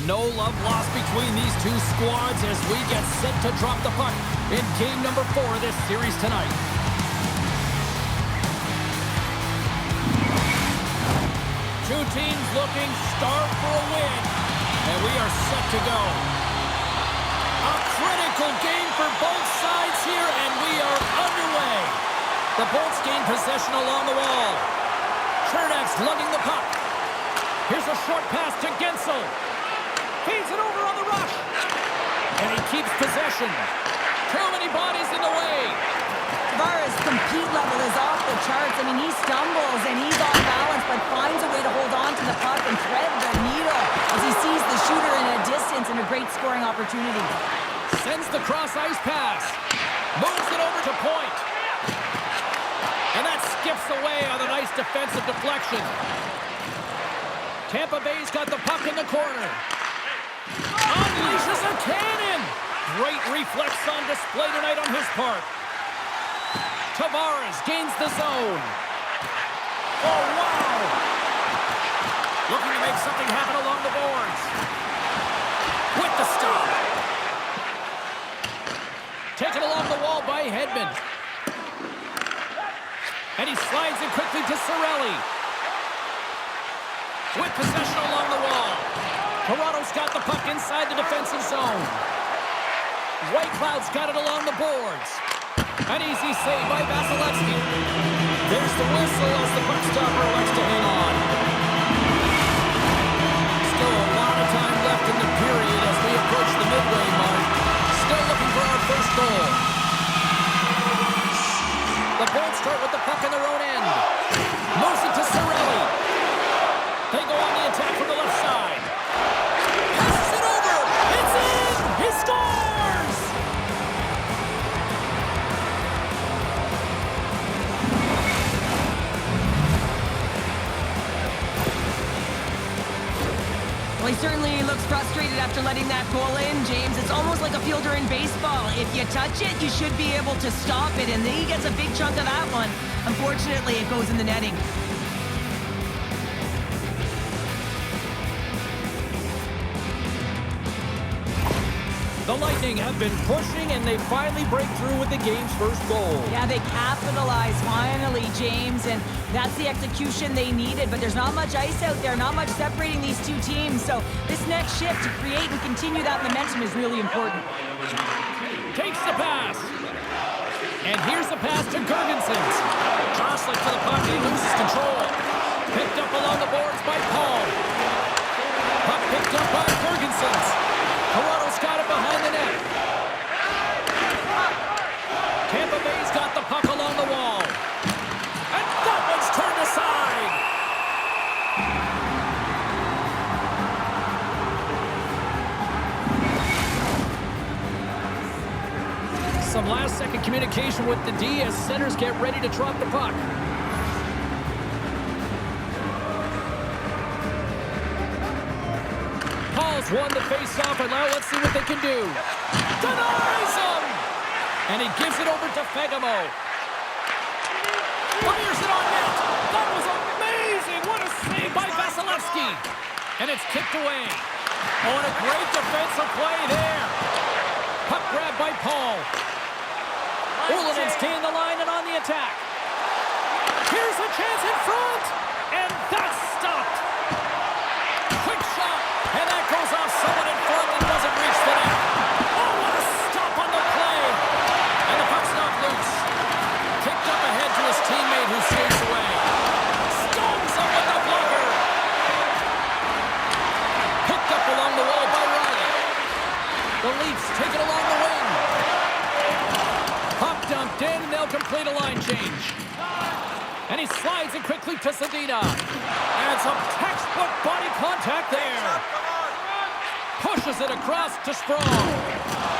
No love lost between these two squads as we get set to drop the puck in game number 4 of this series tonight. Two teams looking starved for a win, and we are set to go. A critical game for both sides here, and we are underway. The Bolts gain possession along the wall. Chernak's lugging the puck. Here's a short pass to Gensel. Feeds it over on the rush. And he keeps possession. Too many bodies in the way. Tavares' compete level is off the charts. I mean, he stumbles and he's off balance, but finds a way to hold on to the puck and thread the needle as he sees the shooter in a distance and a great scoring opportunity. Sends the cross-ice pass. Moves it over to point. And that skips away on a nice defensive deflection. Tampa Bay's got the puck in the corner. Unleashes a cannon. Great reflex on display tonight on his part. Tavares gains the zone. Oh, wow. Looking to make something happen along the boards. With the stop. Taken along the wall by Hedman. And he slides it quickly to Cirelli. With possession along the wall. Toronto's got the puck inside the defensive zone. Whitecloud's got it along the boards. An easy save by Vasilevsky. There's the whistle as the puck stopper elects to hang on. Still a lot of time left in the period as we approach the midway mark. Still looking for our first goal. The Bolts start with the puck in their own end. Moves it to Cirelli. They go on the attack from the left side. Passes it over. It's in. He scores. Well, he certainly looks frustrated after letting that goal in, James. It's almost like a fielder in baseball. If you touch it, you should be able to stop it, and then he gets a big chunk of that one. Unfortunately, it goes in the netting. The Lightning have been pushing, and they finally break through with the game's first goal. Yeah, they capitalize finally, James, and that's the execution they needed. But there's not much ice out there, not much separating these two teams. So this next shift to create and continue that momentum is really important. Takes the pass. And here's the pass to Gergensons. Jostling for the puck, he loses control. Picked up along the boards by Paul. Puck picked up by Gergensons. Toronto's got it behind the net. Tampa Bay's got the puck along the wall. And that one's turned aside. Some last-second communication with the D as centers get ready to drop the puck. Paul's won the face-off, and now let's see what they can do. Denies him! And he gives it over to Fagemo. Fires it on net. That was amazing! What a save by Vasilevsky! And it's kicked away. Oh, and a great defensive play there. Puck grab by Paul. Ulanen's gained the line and on the attack. Here's a chance in front! And that's stopped. Quick shot. And that goes off someone in front and doesn't reach the net. Oh, what a stop on the play. And the puck's knocked loose. Kicked up ahead to his teammate who skates away. Stones up with the blocker. Picked up along the wall by Riley. The Leafs take it along the wing. Puck dumped in, and they'll complete a line change. And he slides it quickly to Zadina. And some textbook body contact there. Pushes it across to Sprong.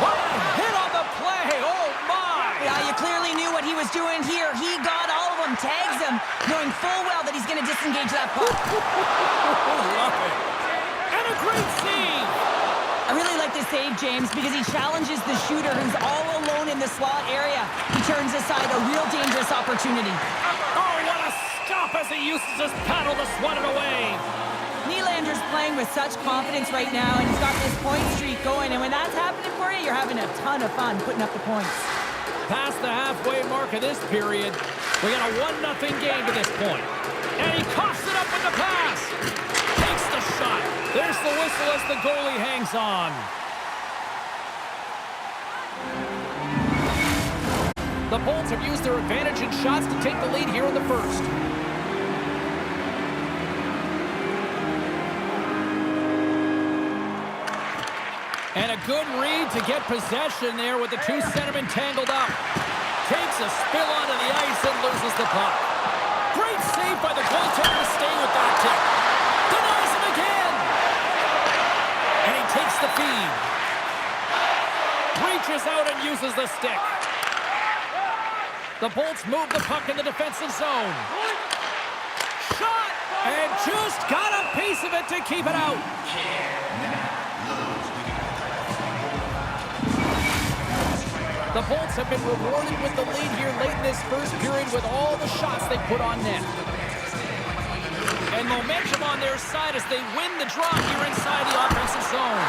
What a hit on the play. Oh, my. Yeah, you clearly knew what he was doing here. He got all of them, tags them, knowing full well that he's going to disengage that puck. Love it. And a great save. I really like this save, James, because he challenges the shooter who's all alone in the slot area. He turns aside a real dangerous opportunity. Oh, what a stop as he uses his paddle to swat it away. Nyland goaltender's playing with such confidence right now, and he's got this point streak going, and when that's happening for you, you're having a ton of fun putting up the points. Past the halfway mark of this period, we got a 1-0 game to this point. And he coughs it up with the pass. Takes the shot. There's the whistle as the goalie hangs on. The Bolts have used their advantage in shots to take the lead here in the first. And a good read to get possession there with the two centermen tangled up. Takes a spill onto the ice and loses the puck. Great save by the goaltender to stay with that tip. Denies him again. And he takes the feed. Reaches out and uses the stick. The Bolts move the puck in the defensive zone. Shot! And just got a piece of it to keep it out. The Bolts have been rewarded with the lead here late in this first period with all the shots they put on net. And momentum on their side as they win the draw here inside the offensive zone.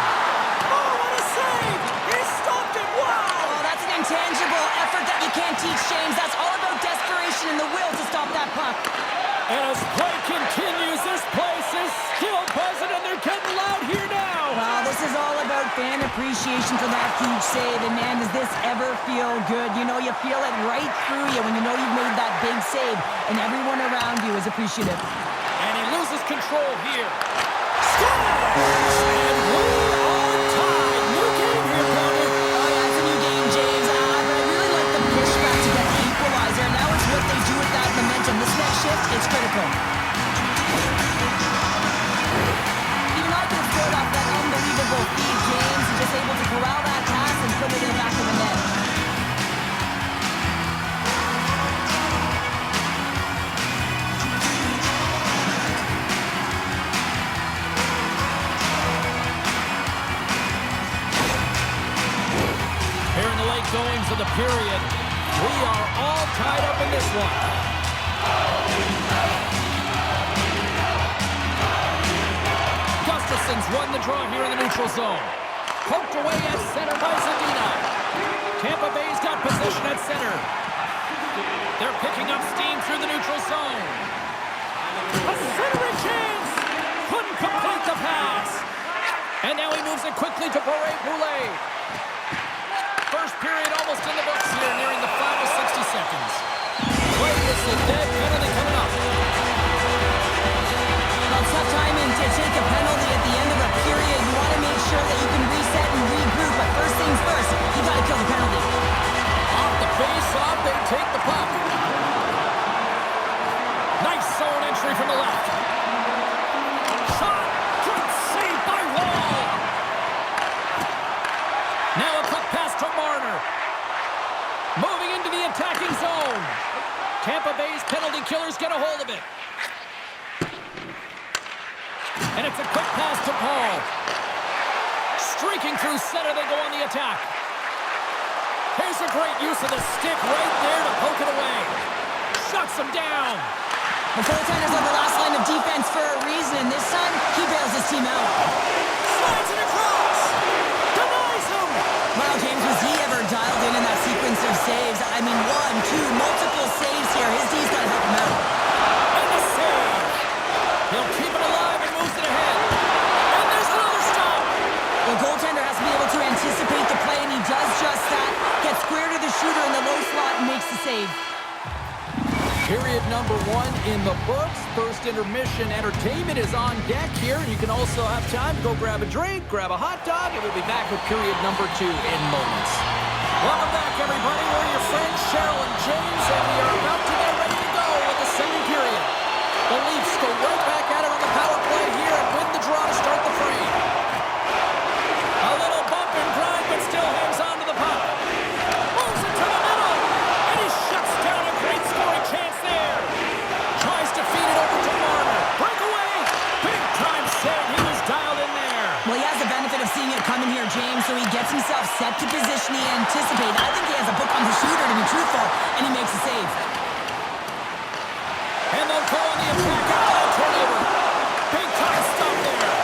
Oh, what a save! He stopped it! Wow! Oh, that's an intangible effort that you can't teach, James. That's all about desperation and the will to stop that puck. And as play continues, this place is still buzzing, and they're getting loud here now. Well, this is all about fan appreciation for that huge save. And, man, does this ever feel good? You know, you feel it right through you when you know you've made that big save, and everyone around you is appreciative. And he loses control here. Scores! And we're on time. New game here, Cody. Oh, yeah, it's a new game, James. But I really like the pushback to get the equalizer. Now it's what they do with that momentum. This next shift, it's critical. Even I could have scored off that unbelievable feed, James. He's just able to corral that pass and put it in the back of the net. Here in the late goings of the period, we are all tied up in this one. Gustafson's won the draw here in the neutral zone. Poked away at center by Zadina. Tampa Bay's got position at center. They're picking up steam through the neutral zone. A centering chance! Couldn't complete the pass. And now he moves it quickly to Boulet. First period almost in the books here, nearing the final 60 seconds. Play whistle dead, penalty coming up. Well, tough timing to take a penalty at the end of a period. You want to make sure that you can reset and regroup, but first things first, you got to kill the penalty. Off the face-off, they take the puck. Nice zone entry from the left. Shot! Good save by Wall! Now a quick pass to Marner. Moving into the attacking zone. Tampa Bay's penalty killers get a hold of it. And it's a quick pass to Paul. Streaking through center, they go on the attack. Here's a great use of the stick right there to poke it away. Shuts him down. The goaltender's on the last line of defense for a reason. This time, he bails his team out. Slides it across. Denies him. Wow, James, was he ever dialed in that sequence of saves? I mean, one, two, multiple saves here. His D's got to help him out. And the save. He'll keep it alive and moves it ahead. And there's another stop. The goaltender has to be able to anticipate the play, and he does just that. Gets square to the shooter in the low slot and makes the save. Period number 1 in the books. First intermission entertainment is on deck here. You can also have time to go grab a drink, grab a hot dog, and we'll be back with period number 2 in moments. Welcome back, everybody. We're your friends, Cheryl and James, and we are about to get ready to go with the second period. The Leafs go right back at it on the power play here and win the draw to start the frame. A little bump and grind, but still hangs on to the puck. Moves it to the middle, and he shuts down a great scoring chance there. Tries to feed it over to Marner. Breakaway! Big time save. He was dialed in there. Well, he has the benefit of seeing it coming here, James, so he gets himself set to position he anticipated. I think he has a book on the shooter, to be truthful, and he makes a save. And they'll go on the attack after that turnover. Big time stop there.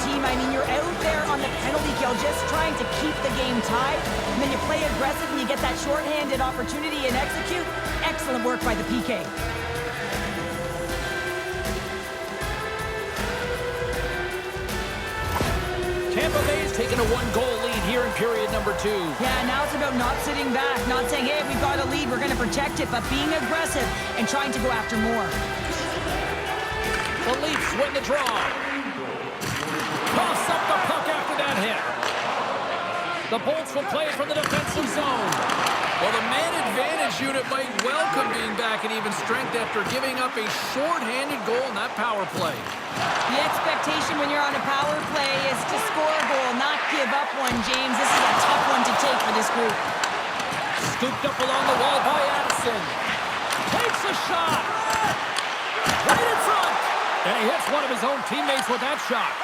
team. I mean, you're out there on the penalty kill just trying to keep the game tied, and then you play aggressive and you get that shorthanded opportunity and execute. Excellent work by the PK. Tampa Bay's taking a one-goal lead here in period number 2. Yeah, now it's about not sitting back, not saying, hey, we've got a lead, we're going to protect it, but being aggressive and trying to go after more. The Leafs win the draw. Toss up the puck after that hit. The Bolts will play it from the defensive zone. Well, the man advantage unit might welcome being back at even strength after giving up a short-handed goal in that power play. The expectation when you're on a power play is to score a goal, not give up one, James. This is a tough one to take for this group. Scooped up along the wall by Addison. Takes a shot. Right in front. And he hits one of his own teammates with that shot.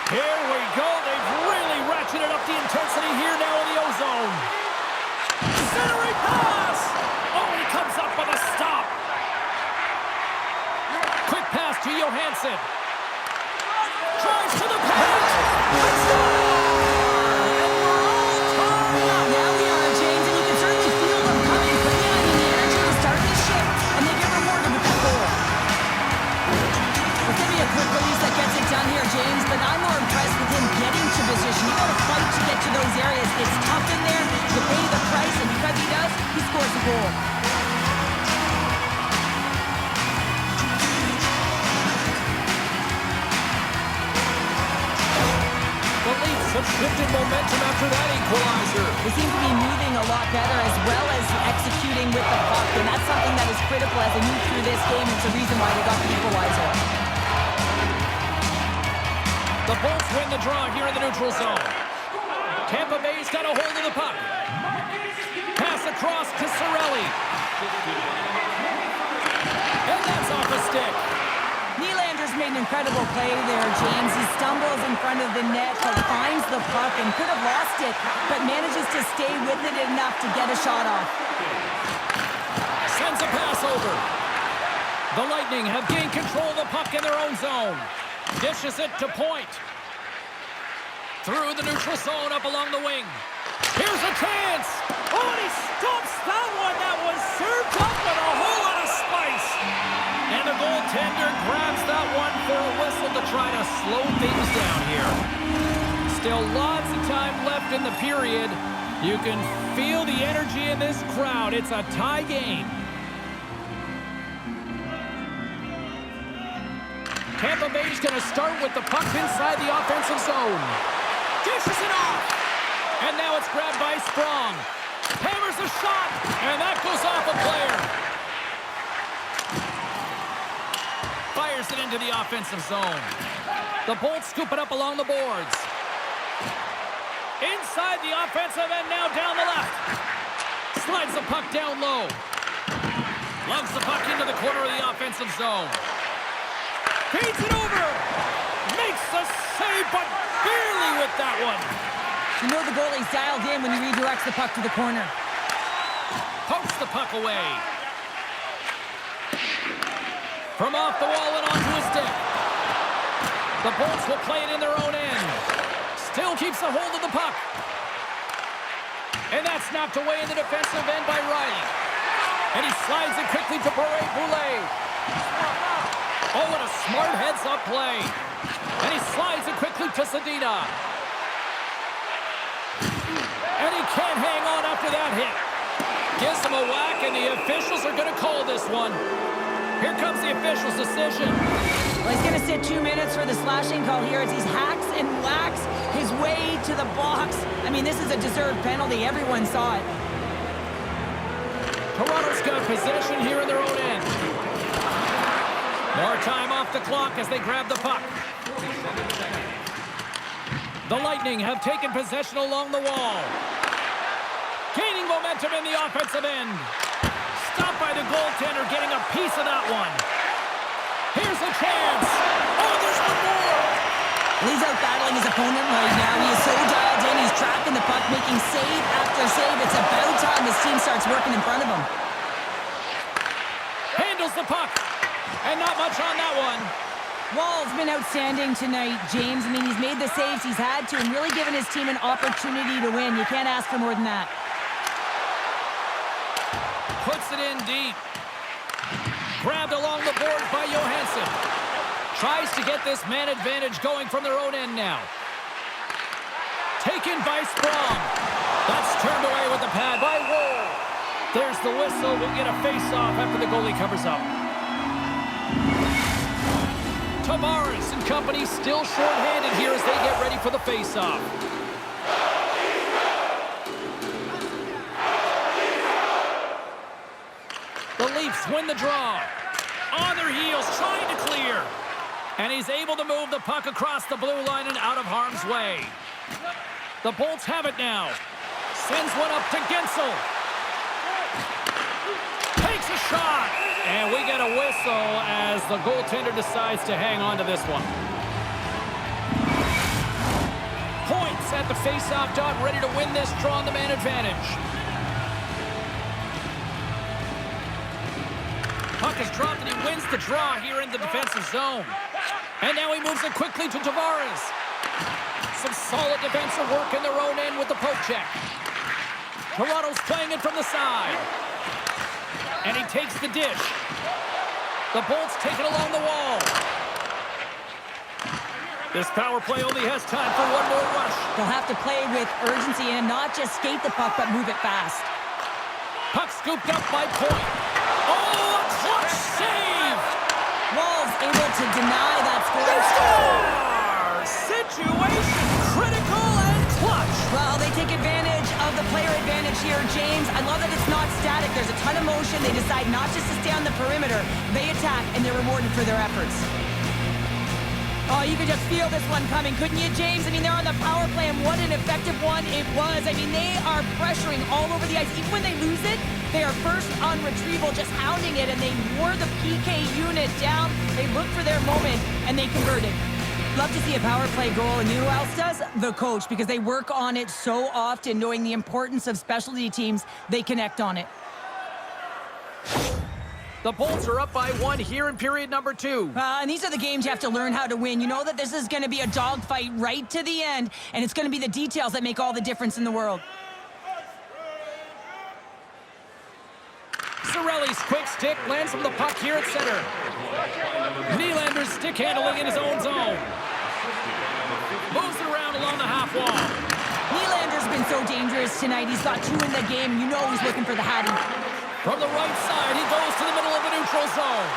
Here we go. They've really ratcheted up the intensity here now in the O-zone. Centering pass. Oh, he comes up with a stop. Quick pass to Johansson. Drives to the paint. Now we are, James, and you can certainly feel them coming. But yeah, I mean, the energy was starting to shift, and they get rewarded with that goal. It's going to be a quick release that gets it done here, James, but I'm more impressed with him getting to position. You got to fight to get to those areas. It's tough in there. You pay the price, and because he does, he scores a goal. The Leafs have shifted momentum after that equalizer. They seem to be moving a lot better as well as executing with the puck, and that's something that is critical as they move through this game. It's a reason why they got the equalizer. The Bolts win the draw here in the neutral zone. Tampa Bay's got a hold of the puck. Pass across to Cirelli. And that's off a stick. Nylander's made an incredible play there, James. He stumbles in front of the net, but finds the puck and could have lost it, but manages to stay with it enough to get a shot off. Sends a pass over. The Lightning have gained control of the puck in their own zone. Dishes it to Point. Through the neutral zone up along the wing. Here's a chance. Oh, and he stops that one. That was served up with a whole lot of spice. And the goaltender grabs that one for a whistle to try to slow things down here. Still lots of time left in the period. You can feel the energy in this crowd. It's a tie game. Tampa Bay's going to start with the puck inside the offensive zone. Dishes it off. And now it's grabbed by Sprong. Hammers a shot. And that goes off a player. Fires it into the offensive zone. The Bolts scoop it up along the boards. Inside the offensive end, now down the left. Slides the puck down low. Lugs the puck into the corner of the offensive zone. Feeds it over. Makes the save, but barely with that one. You know the goalie's dialed in when he redirects the puck to the corner. Pokes the puck away. From off the wall and onto his stick. The Bolts will play it in their own end. Still keeps a hold of the puck. And that's snapped away in the defensive end by Riley. And he slides it quickly to Boulet. Oh, what a smart heads-up play. And he slides it quickly to Zadina. And he can't hang on after that hit. Gives him a whack, and the officials are going to call this one. Here comes the official's decision. Well, he's going to sit 2 minutes for the slashing call here as he hacks and whacks his way to the box. I mean, this is a deserved penalty. Everyone saw it. Toronto's got possession here in their own end. More time off the clock as they grab the puck. The Lightning have taken possession along the wall. Gaining momentum in the offensive end. Stopped by the goaltender, getting a piece of that one. Here's a chance. Oh, there's one more. He's out battling his opponent right now. He is so dialed in. He's tracking the puck, making save after save. It's about time his team starts working in front of him. Handles the puck. And not much on that one. Wall's been outstanding tonight, James. I mean, he's made the saves he's had to and really given his team an opportunity to win. You can't ask for more than that. Puts it in deep. Grabbed along the board by Johansson. Tries to get this man advantage going from their own end now. Taken by Sprong. That's turned away with the pad by Woll. There's the whistle. We'll get a face-off after the goalie covers up. Tavares and company still short-handed here as they get ready for the face-off. The Leafs win the draw. On their heels, trying to clear. And he's able to move the puck across the blue line and out of harm's way. The Bolts have it now. Sends one up to Gensel. Takes a shot. And we get a whistle as the goaltender decides to hang on to this one. Points at the face-off dot, ready to win this draw on the man advantage. Puck is dropped and he wins the draw here in the defensive zone. And now he moves it quickly to Tavares. Some solid defensive work in their own end with the poke check. Toronto's playing it from the side. And he takes the dish. The Bolts take it along the wall. This power play only has time for one more rush. They'll have to play with urgency and not just skate the puck, but move it fast. Puck scooped up by Point. Oh, a clutch save! Wall's able to deny that score. Situation critical and clutch. Well, they take advantage of the player advantage here, James. I love that it's not static. There's a ton of motion. They decide not just to stay on the perimeter. They attack, and they're rewarded for their efforts. Oh, you could just feel this one coming, couldn't you, James? I mean, they're on the power play, and what an effective one it was. I mean, they are pressuring all over the ice. Even when they lose it, they are first on retrieval, just hounding it, and they wore the PK unit down. They looked for their moment, and they converted. Love to see a power play goal, and you know who else does? The coach, because they work on it so often, knowing the importance of specialty teams. They connect on it. The Bolts are up by one here in period number 2. And these are the games you have to learn how to win. You know that this is going to be a dogfight right to the end, and it's going to be the details that make all the difference in the world. Cirelli's quick stick lands from the puck here at center. Nylander's stick handling in his own zone. Moves it around along the half wall. Nylander's been so dangerous tonight. He's got 2 in the game. You know he's looking for the hattie. From the right side, he goes to the middle of the neutral zone.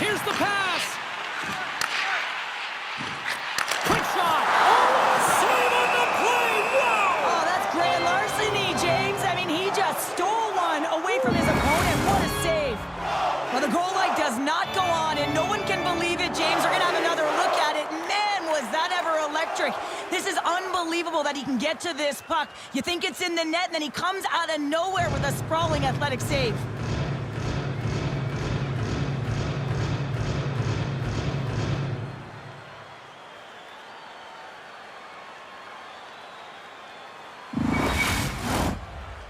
Here's the pass. Quick shot. Oh, save on the play. Wow. Oh, that's grand larceny, James. I mean, he just stole one away from his opponent. What a save. Well, the goal light does not go on, and no one can believe it, James. We're going to have another look at it. Man, was that ever electric. This is unbelievable that he can get to this puck. You think it's in the net, and then he comes out of nowhere with a sprawling athletic save.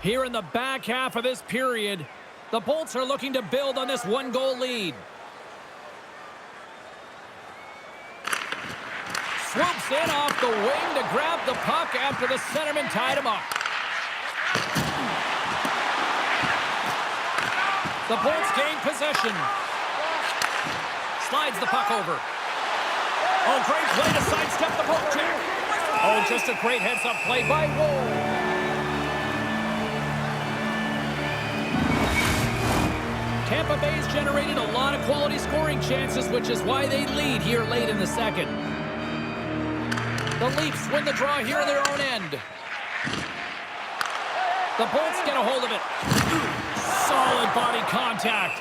Here in the back half of this period, the Bolts are looking to build on this 1-goal lead. Swoops in off the wing to grab the puck after the centerman tied him up. The Bolts gain possession. Slides the puck over. Oh, great play to sidestep the poke check. Oh, just a great heads-up play by Woll. Tampa Bay's generated a lot of quality scoring chances, which is why they lead here late in the second. The Leafs win the draw here in their own end. The Bolts get a hold of it. Solid body contact.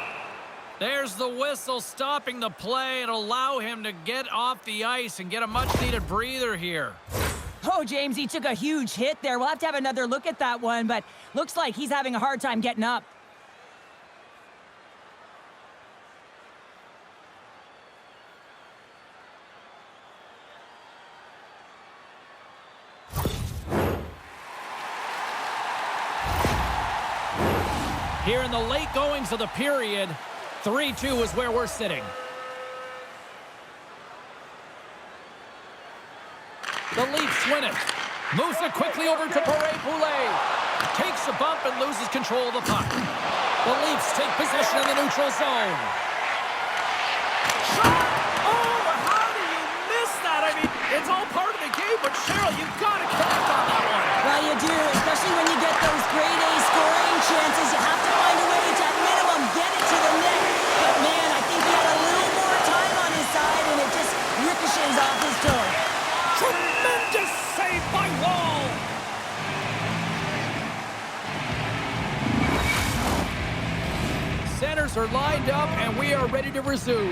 There's the whistle stopping the play and allow him to get off the ice and get a much-needed breather here. Oh, James, he took a huge hit there. We'll have to have another look at that one, but looks like he's having a hard time getting up. Here in the late goings of the period, 3-2 is where we're sitting. The Leafs win it. Moves it quickly over to Poulet. Takes a bump and loses control of the puck. The Leafs take possession in the neutral zone. Shot! Oh, how do you miss that? I mean, it's all part of the game, but Cheryl, you've got to connect on that one. Well, you do, especially when you get those grade A scoring chances. You have to find a way to, at minimum, get it to the net. But, man, I think he had a little more time on his side, and it just ricochets off his toe. Tremendous save by Wall. Centers are lined up, and we are ready to resume.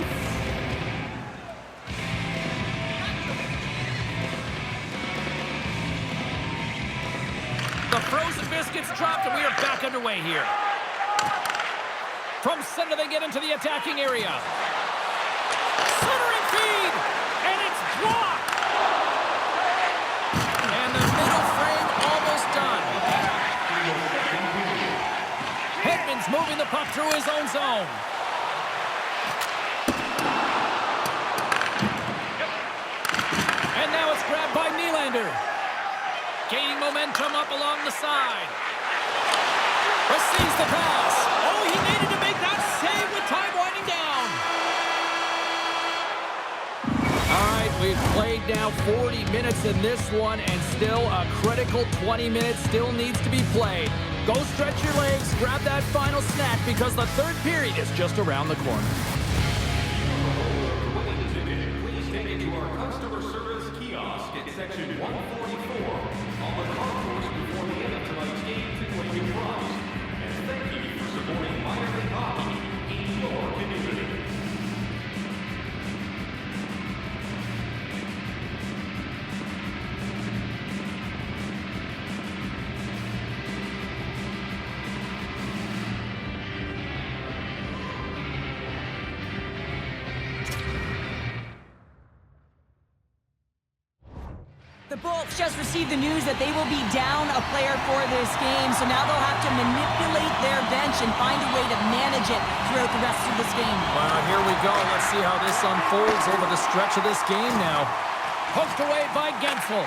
The frozen biscuits dropped, and we are back underway here. From center, they get into the attacking area. Centering feed, and it's blocked. And the middle frame almost done. Hedman's moving the puck through his own zone. And now it's grabbed by Nylander. Gaining momentum up along the side. Receives the pass. Oh, he needed to make that save with time winding down. All right, we've played now 40 minutes in this one, and still a critical 20 minutes still needs to be played. Go stretch your legs, grab that final snack, because the third period is just around the corner. Please take it to our customer service kiosk at section 144 on the concourse before the end of tonight's game to claim your prize. And thank you for supporting minor league hockey in your community. The Bolts just received the news that they will be down a player for this game, so now they'll have to manipulate their bench and find a way to manage it throughout the rest of this game. Well, here we go. Let's see how this unfolds over the stretch of this game now. Poked away by Gensel.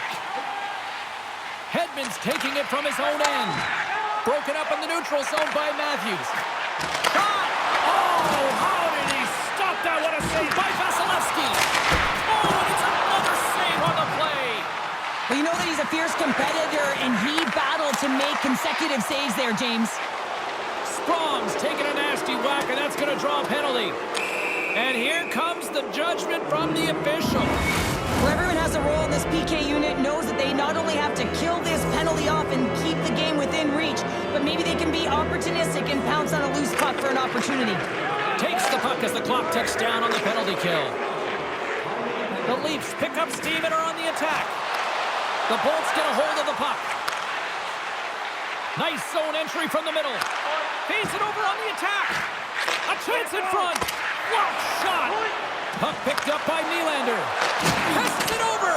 Hedman's taking it from his own end. Broken up in the neutral zone by Matthews. Shot! Oh, how did he stop that? What a save by Vasilevsky. Oh, and it's another save on the play. Well, you know that he's a fierce competitor, and he battled to make consecutive saves there, James. Sprong's taking a nasty whack, and that's going to draw a penalty. And here comes the judgment from the official. Well, everyone has a role in this PK unit, knows that they not only have to kill this penalty off and keep the game within reach, but maybe they can be opportunistic and pounce on a loose puck for an opportunity. Takes the puck as the clock ticks down on the penalty kill. The Leafs pick up steam and are on the attack. The Bolts get a hold of the puck. Nice zone entry from the middle. Feeds it over on the attack. A chance in front. What shot. Puck picked up by Nylander. Passes it over.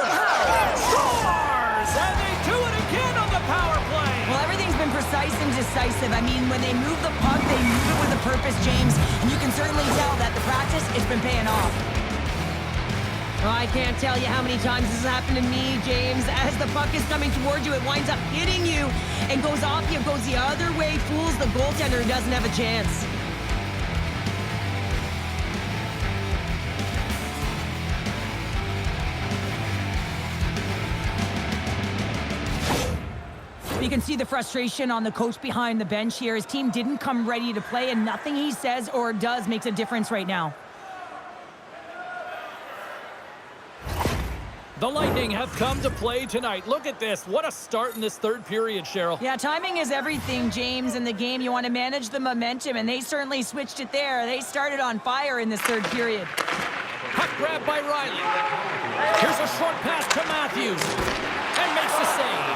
Scores! And they do it again on the power play. Well, everything's been precise and decisive. I mean, when they move the puck, they move it with a purpose, James. And you can certainly tell that the practice, it's been paying off. Oh, I can't tell you how many times this has happened to me, James. As the puck is coming towards you, it winds up hitting you and goes off you, goes the other way, fools the goaltender who doesn't have a chance. You can see the frustration on the coach behind the bench here. His team didn't come ready to play, and nothing he says or does makes a difference right now. The Lightning have come to play tonight. Look at this. What a start in this third period, Cheryl. Yeah, timing is everything, James, in the game. You want to manage the momentum, and they certainly switched it there. They started on fire in this third period. Puck grab by Riley. Here's a short pass to Matthews. And makes the save.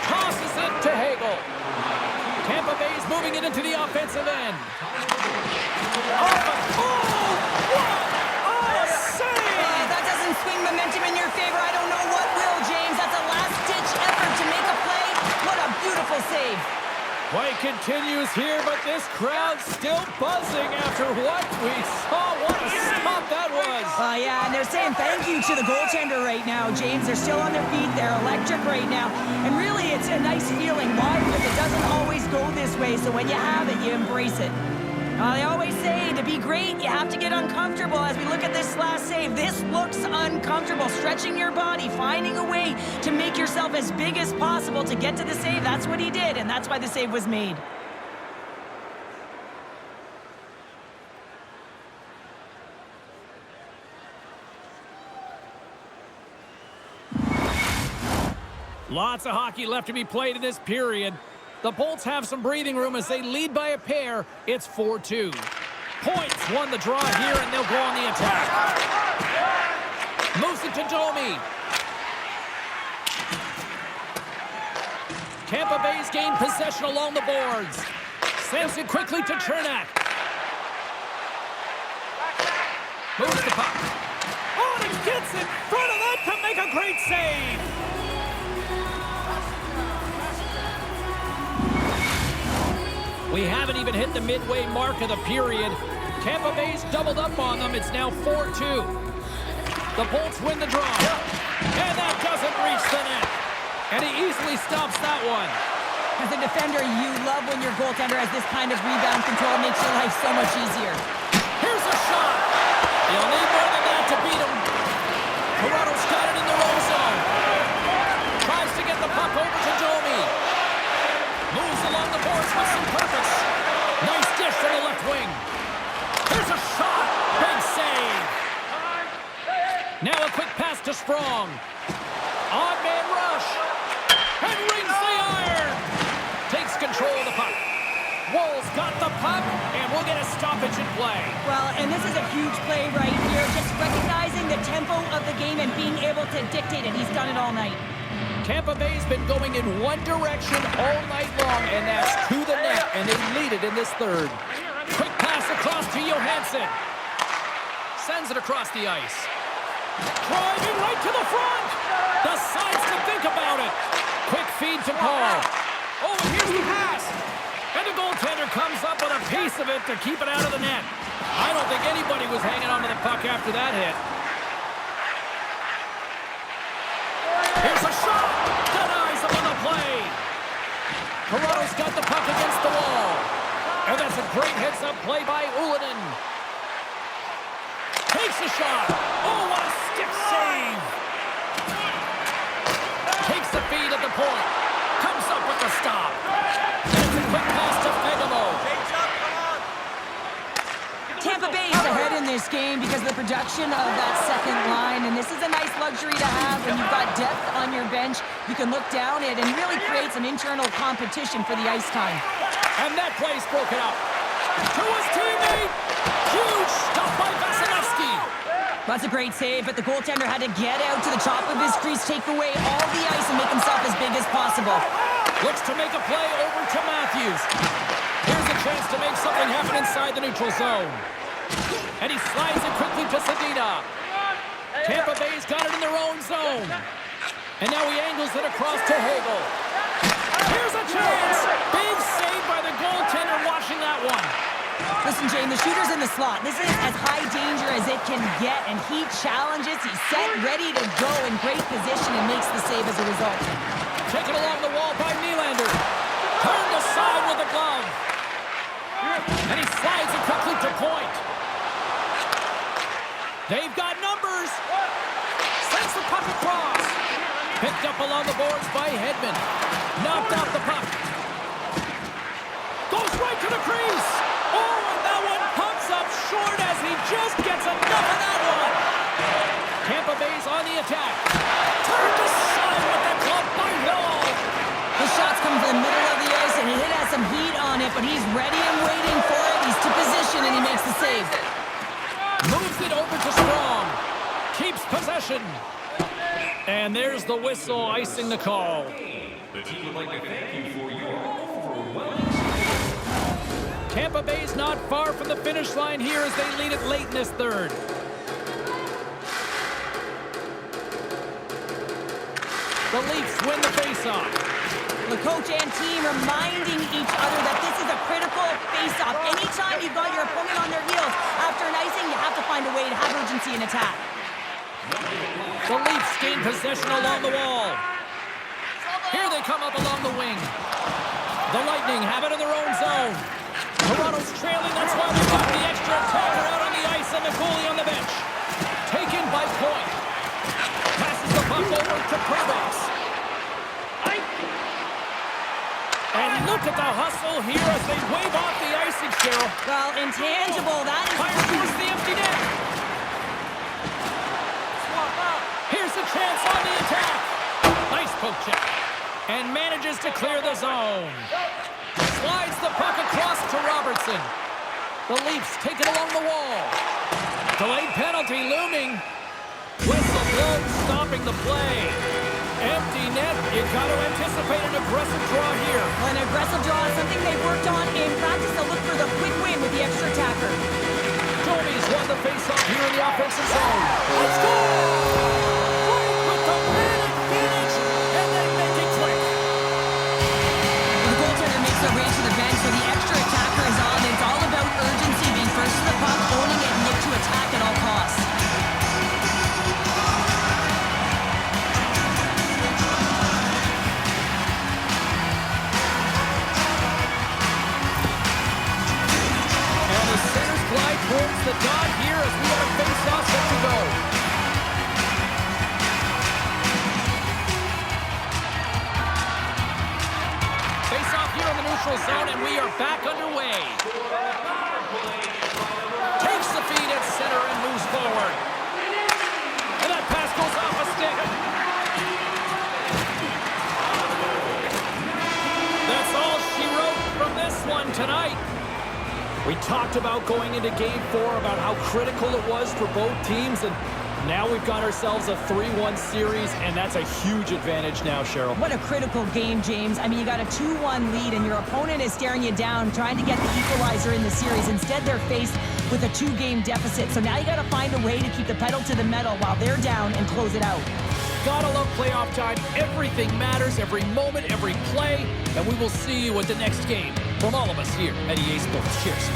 Tosses it to Hagel. Tampa Bay's moving it into the offensive end. Swing momentum in your favor. I don't know what will, James. That's a last-ditch effort to make a play. What a beautiful save. Play continues here, but this crowd's still buzzing after what we saw. What a stop that was. Yeah, and they're saying thank you to the goaltender right now, James. They're still on their feet. They're electric right now. And really, it's a nice feeling. Why? Because it doesn't always go this way, so when you have it, you embrace it. They always say to be great, you have to get uncomfortable. As we look at this last save, this looks uncomfortable. Stretching your body, finding a way to make yourself as big as possible to get to the save. That's what he did, and that's why the save was made. Lots of hockey left to be played in this period. The Bolts have some breathing room as they lead by a pair. It's 4-2. Points won the draw here, and they'll go on the attack. Moves it to Domi. Tampa Bay's gained possession along the boards. Sends it quickly to Chernak. Moves the puck. Oh, and he gets in front of that to make a great save. We haven't even hit the midway mark of the period. Tampa Bay's doubled up on them. It's now 4-2. The Bolts win the draw. And that doesn't reach the net. And he easily stops that one. As a defender, you love when your goaltender has this kind of rebound control. It makes your life so much easier. Here's a shot. You'll need more than that to beat him. Toronto's got it in the roll zone. Tries to get the puck over to Domi. Moves along the boards with some purpose. Nice dish from the left wing. There's a shot. Big save. Now a quick pass to Sprong. Odd man rush. And rings the iron. Takes control of the puck. Wolves got the puck, and we'll get a stoppage in play. Well, and this is a huge play right here. Just recognizing the tempo of the game and being able to dictate it. He's done it all night. Tampa Bay's been going in one direction all night long, and that's to the net, and they lead it in this third. Quick pass across to Johansson. Sends it across the ice. Driving right to the front. Decides to think about it. Quick feed to Paul. Oh, and here's the pass. And the goaltender comes up with a piece of it to keep it out of the net. I don't think anybody was hanging on to the puck after that hit. Here's a shot. Denies him on the play. Toronto's got the puck against the wall. And that's a great heads-up play by Ullinen. Takes a shot. Oh, what a stick save. Takes the feed at the point. Comes up with the stop. And it's a quick pass to Fegamo. Tampa Bay is ahead in this game because of the production of that second line, and this is a nice luxury to have when you've got depth on your bench. You can look down it and really create some internal competition for the ice time. And that play's broken up. To his teammate. Huge stop by Vasilevsky. That's a great save, but the goaltender had to get out to the top of his crease, take away all the ice, and make himself as big as possible. Looks to make a play over to Matthews. Here's a chance to make something happen inside the neutral zone. And he slides it quickly to Sedina. Tampa Bay's got it in their own zone. And now he angles it across to Hagel. Here's a chance. Big save by the goaltender watching that one. Listen, Jane, the shooter's in the slot. This is as high danger as it can get, and he challenges. He's set, ready to go in great position, and makes the save as a result. Taken along the wall by Nylander. Turned aside with the glove. And he slides it quickly to point. They've got numbers. Sends the puck across. Picked up along the boards by Hedman. Knocked out the puck. Goes right to the crease. Oh, and that one pumps up short as he just gets enough of that one. Tampa Bay's on the attack. Turned aside with the glove by Wall. The shot's coming from the middle of the ice, and it has some heat on it, but he's ready and waiting for it. He's to position, and he makes the save. Moves it over to Strong. Keeps possession. And there's the whistle icing the call. The team would like to thank you for your overwhelming. Tampa Bay's not far from the finish line here as they lead it late in this third. The Leafs win the faceoff. The coach and team reminding each other that this is a critical face-off. Anytime you've got your opponent on their heels after an icing, you have to find a way to have urgency in attack. The Leafs gain possession along the wall. Here they come up along the wing. The Lightning have it in their own zone. Toronto's trailing, that's why they've got the extra attacker out on the ice and the goalie on the bench. Taken by Point. Passes the puck over to Pervix. And look at the hustle here as they wave off the icing, Cheryl. Well, intangible, that is... Fires towards the empty net. Here's the chance on the attack. Nice poke check. And manages to clear the zone. Slides the puck across to Robertson. The Leafs take it along the wall. Delayed penalty looming. Whistle blown, stopping the play. Empty net. You've got to anticipate an aggressive draw here. Well, an aggressive draw is something they've worked on in practice. They'll look for the quick win with the extra attacker. Domi's won the faceoff here in the offensive zone. Let's go! With the man advantage, and they make it click. The goaltender makes their way to the bench where the extra attacker is on. It's all about urgency, being first to the puck, owning it, and look to attack at all costs. And the centers glide towards the dot here as we have a face-off set to go. Face-off here in the neutral zone, and we are back underway. Takes the feed at center and moves forward. And that pass goes off a stick. That's all she wrote from this one tonight. We talked about going into Game 4 about how critical it was for both teams, and now we've got ourselves a 3-1 series, and that's a huge advantage now, Cheryl. What a critical game, James. I mean, you got a 2-1 lead, and your opponent is staring you down, trying to get the equalizer in the series. Instead, they're faced with a 2-game deficit. So now you got to find a way to keep the pedal to the metal while they're down and close it out. Gotta love playoff time. Everything matters, every moment, every play, and we will see you at the next game. From all of us here at EA Sports. Cheers.